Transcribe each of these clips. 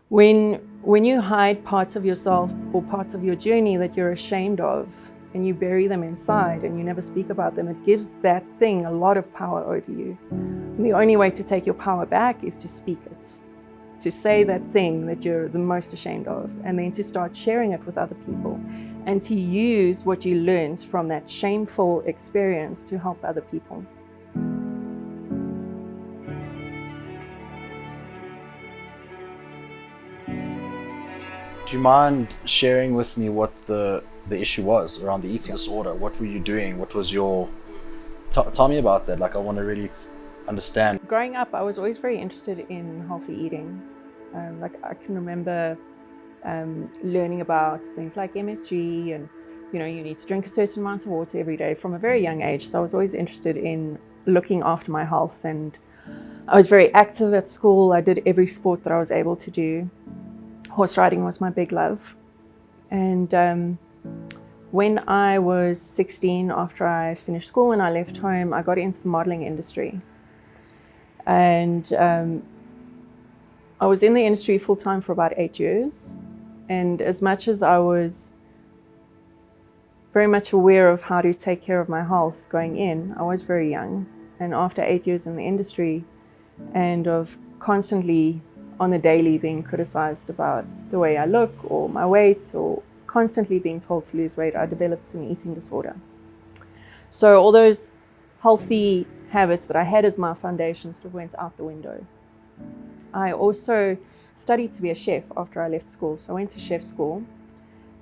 When you hide parts of yourself or parts of your journey that you're ashamed of, and you bury them inside and you never speak about them, it gives that thing a lot of power over you. And the only way to take your power back is to speak it, to say that thing that you're the most ashamed of, and then to start sharing it with other people, and to use what you learned from that shameful experience to help other people. Do you mind sharing with me what the issue was around the eating disorder? What were you doing? What was your... Tell me about that. Like, I want to really understand. Growing up, I was always very interested in healthy eating. Like I can remember learning about things like MSG, and you need to drink a certain amount of water every day from a very young age. So I was always interested in looking after my health, and I was very active at school. I did every sport that I was able to do. Horse riding was my big love. And when I was 16, after I finished school and I left home, I got into the modeling industry. And I was in the industry full-time for about 8 years. And as much as I was very much aware of how to take care of my health going in, I was very young. And after 8 years in the industry, and of constantly on the daily being criticized about the way I look or my weight, or constantly being told to lose weight, I developed an eating disorder. So all those healthy habits that I had as my foundation sort of went out the window. I also studied to be a chef after I left school. So I went to chef school,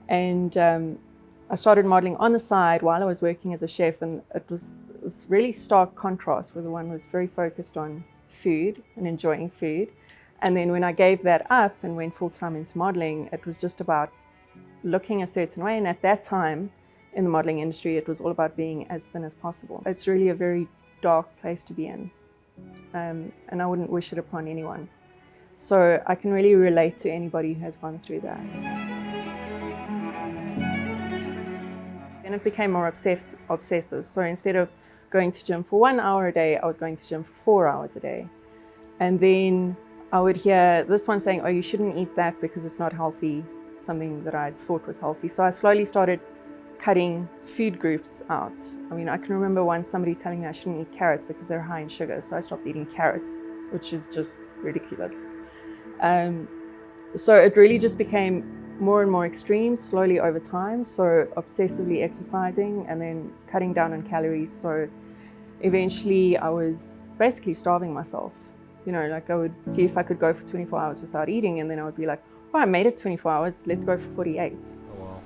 and I started modeling on the side while I was working as a chef, and it was this really stark contrast where the one was very focused on food and enjoying food. And then when I gave that up and went full-time into modeling, it was just about looking a certain way. And at that time in the modeling industry, it was all about being as thin as possible. It's really a very dark place to be in. And I wouldn't wish it upon anyone. So I can really relate to anybody who has gone through that. And it became more obsessive. So instead of going to gym for 1 hour a day, I was going to gym for 4 hours a day. And then I would hear this one saying, oh, you shouldn't eat that because it's not healthy, something that I thought was healthy. So I slowly started cutting food groups out. I mean, I can remember once somebody telling me I shouldn't eat carrots because they're high in sugar. So I stopped eating carrots, which is just ridiculous. So it really just became more and more extreme slowly over time. So obsessively exercising and then cutting down on calories. So eventually I was basically starving myself. Like I would see if I could go for 24 hours without eating, and then I would be like, oh, I made it 24 hours, let's go for 48. Oh,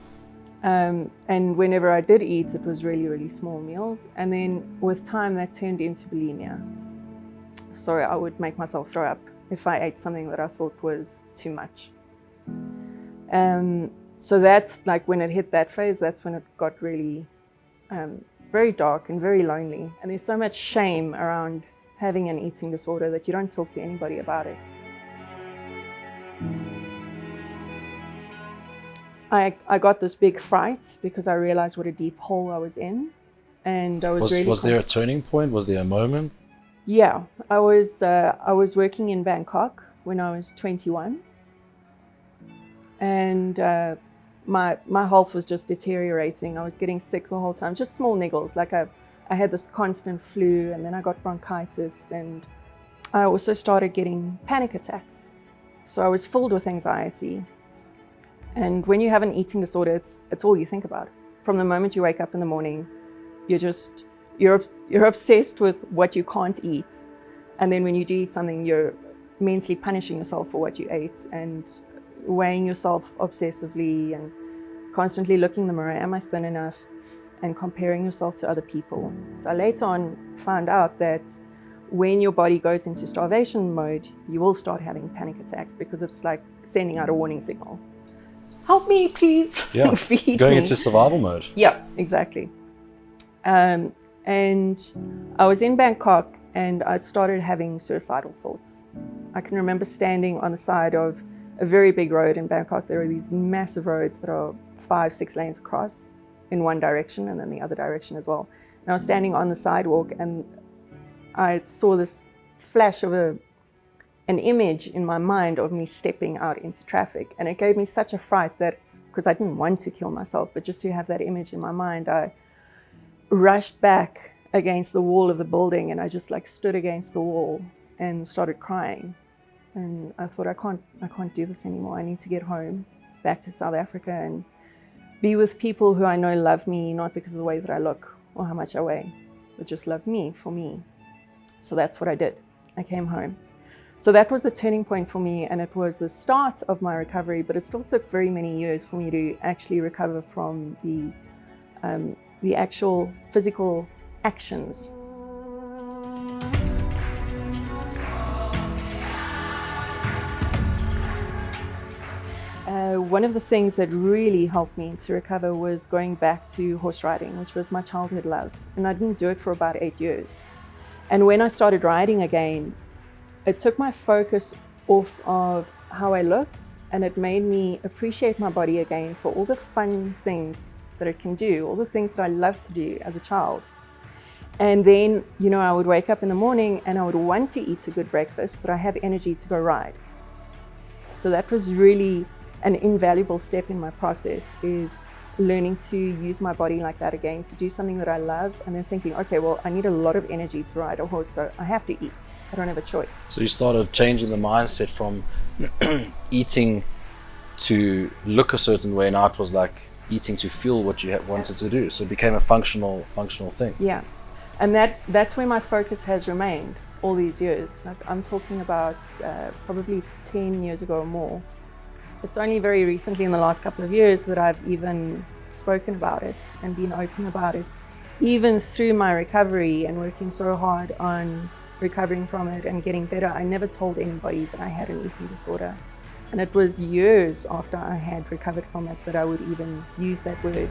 wow. And whenever I did eat, it was really, really small meals. And then with time, that turned into bulimia. So I would make myself throw up if I ate something that I thought was too much. So that's like when it hit that phase, that's when it got really very dark and very lonely. And there's so much shame around having an eating disorder that you don't talk to anybody about it. I got this big fright because I realized what a deep hole I was in, and I was really... Was there a turning point? Was there a moment? Yeah, I was working in Bangkok when I was 21, and my health was just deteriorating. I was getting sick the whole time, just small niggles, like I had this constant flu, and then I got bronchitis, and I also started getting panic attacks. So I was filled with anxiety. And when you have an eating disorder, it's all you think about. From the moment you wake up in the morning, you're obsessed with what you can't eat. And then when you do eat something, you're mentally punishing yourself for what you ate and weighing yourself obsessively and constantly looking in the mirror, am I thin enough? And comparing yourself to other people. So I later on found out that when your body goes into starvation mode, you will start having panic attacks because it's like sending out a warning signal. Help me, please. Yeah, feed going me. into survival mode. Yeah, exactly. And I was in Bangkok and I started having suicidal thoughts. I can remember standing on the side of a very big road in Bangkok. There are these massive roads that are 5-6 lanes across in one direction and then the other direction as well. And I was standing on the sidewalk and I saw this flash of a an image in my mind of me stepping out into traffic. And it gave me such a fright that, because I didn't want to kill myself, but just to have that image in my mind, I rushed back against the wall of the building, and I just like stood against the wall and started crying. And I thought, I can't do this anymore. I need to get home, back to South Africa, and be with people who I know love me, not because of the way that I look or how much I weigh, but just love me for me. So that's what I did. I came home. So that was the turning point for me, and it was the start of my recovery, but it still took very many years for me to actually recover from the actual physical actions. One of the things that really helped me to recover was going back to horse riding, which was my childhood love. And I didn't do it for about 8 years. And when I started riding again, it took my focus off of how I looked, and it made me appreciate my body again for all the fun things that it can do, all the things that I loved to do as a child. And then, you know, I would wake up in the morning and I would want to eat a good breakfast, that I have energy to go ride. So that was really an invaluable step in my process, is learning to use my body like that again, to do something that I love, and then thinking, okay, well, I need a lot of energy to ride a horse, so I have to eat. I don't have a choice. So you started changing the mindset from eating to look a certain way. Now it was like eating to feel what you wanted to do. So it became a functional thing. Yeah, and that's where my focus has remained all these years. I'm talking about probably 10 years ago or more. It's only very recently, in the last couple of years, that I've even spoken about it and been open about it. Even through my recovery and working so hard on recovering from it and getting better, I never told anybody that I had an eating disorder. And it was years after I had recovered from it that I would even use that word.